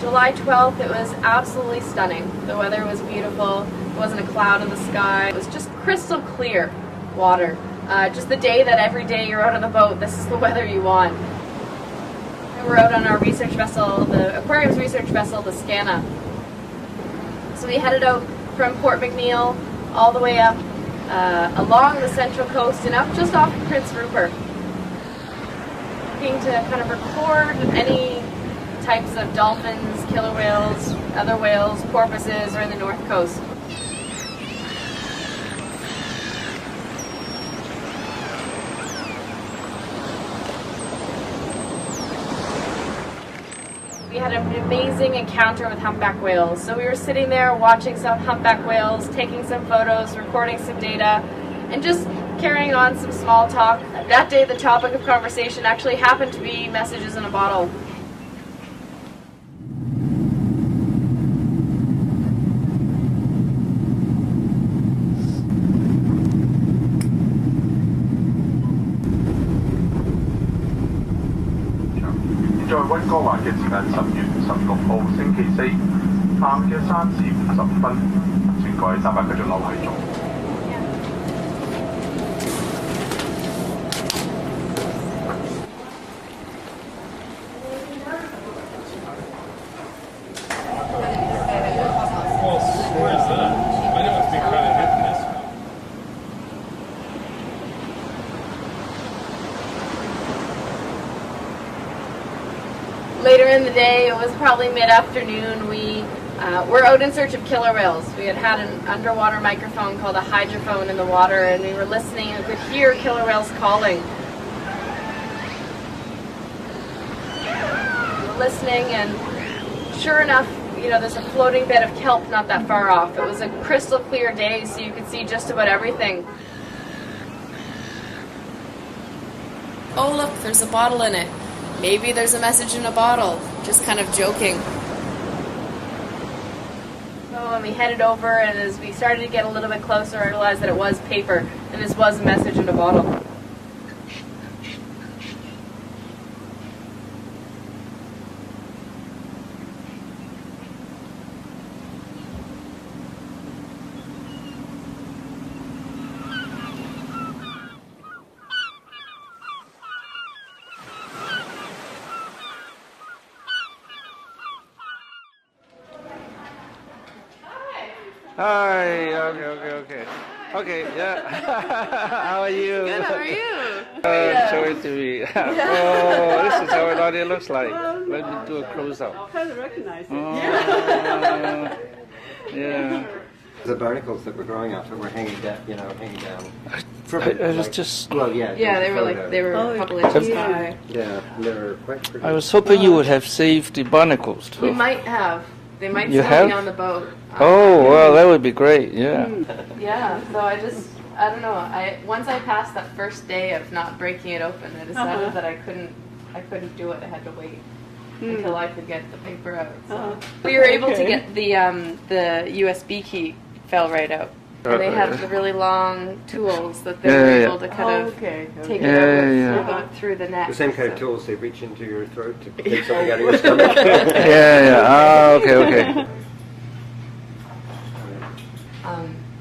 July 12th, it was absolutely stunning. The weather was beautiful. There wasn't a cloud in the sky. It was just crystal clear water. Just the day that every day you're out on the boat, this is the weather you want. And we're out on our research vessel, the aquarium's research vessel, the Scanna. So we headed out from Port McNeill all the way up along the central coast and up just off of Prince Rupert, looking to kind of record any types of dolphins, killer whales, other whales, porpoises, or in the north coast. We had an amazing encounter with humpback whales. So we were sitting there watching some humpback whales, taking some photos, recording some data, and just carrying on some small talk. That day the topic of conversation actually happened to be messages in a bottle. Later in the day, it was probably mid-afternoon, we were out in search of killer whales. We had had an underwater microphone called a hydrophone in the water, and we were listening and could hear killer whales calling. We were listening, and sure enough, you know, there's a floating bed of kelp not that far off. It was a crystal clear day, so you could see just about everything. Oh look, there's a bottle in it. Maybe there's a message in a bottle, just kind of joking. So when we headed over, and as we started to get a little bit closer, I realized that it was paper, and this was a message in a bottle. Hi, okay. Okay, yeah. How are you? Good, how are you? Show it to me. Oh, this is how it already looks like. Let me do a close-up. I kind of recognize it. Yeah. The barnacles that were growing out were hanging down, hanging down. I was just... Well, yeah. Yeah, they were a couple inches high. Yeah, they were quite pretty. I was hoping you would have saved the barnacles too. We might have. They might You still have? be on the boat. Oh, well, that would be great, yeah. Yeah, so I don't know. Once I passed that first day of not breaking it open, I decided that I couldn't do it. I had to wait until I could get the paper out. So. We were able to get the USB key fell right out. And they have the really long tools that they were able to kind of take it out through the neck. The same kind of tools they reach into your throat to take something out of your stomach. Okay.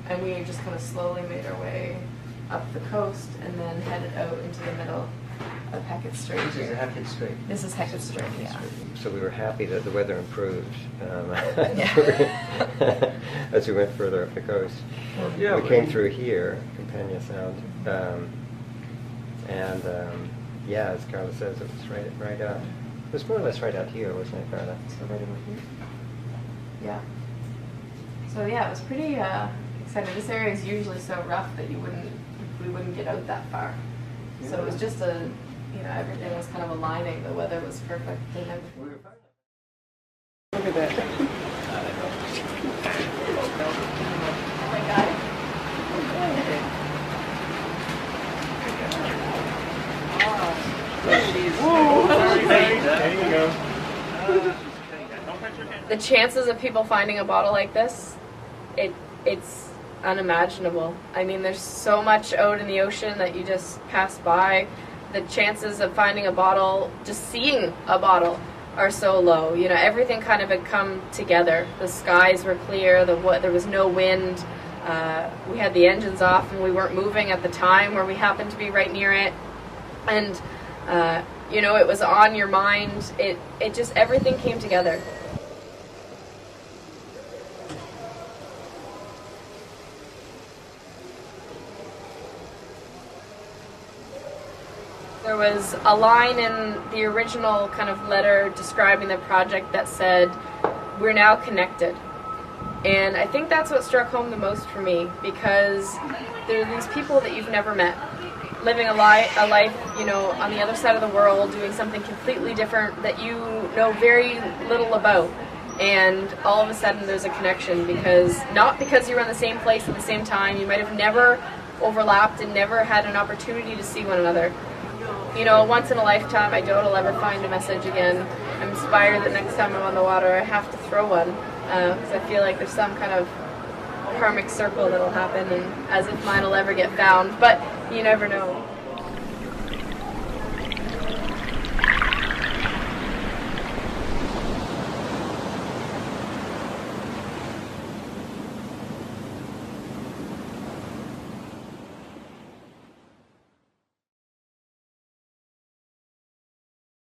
And we just kind of slowly made our way up the coast and then headed out into the middle of Hecate Strait. This is Hecate Strait. This is Hecate Strait, yeah. So we were happy that the weather improved as we went further up the coast. Yeah, we came through here, Compania Sound, as Carla says, it was right out. It was more or less right out here, wasn't it, Carla? So right about here. Yeah. So yeah, it was pretty exciting. This area is usually so rough that we wouldn't get out that far. Yeah. So it was just everything was kind of aligning. The weather was perfect and everything. Look at that. Oh my God. There you go. The chances of people finding a bottle like this, it's unimaginable. I mean, there's so much out in the ocean that you just pass by. The chances of finding a bottle, just seeing a bottle, are so low. You know, everything kind of had come together. The skies were clear, there was no wind. We had the engines off and we weren't moving at the time where we happened to be right near it. And, you know, it was on your mind. It just, everything came together. There was a line in the original kind of letter describing the project that said, "We're now connected." And I think that's what struck home the most for me, because there are these people that you've never met, living a life, you know, on the other side of the world, doing something completely different that you know very little about. And all of a sudden there's a connection, not because you were in the same place at the same time, you might have never overlapped and never had an opportunity to see one another. You know, once in a lifetime, I doubt I'll ever find a message again. I'm inspired that next time I'm on the water, I have to throw one, because I feel like there's some kind of karmic circle that'll happen, and as if mine will ever get found, but you never know.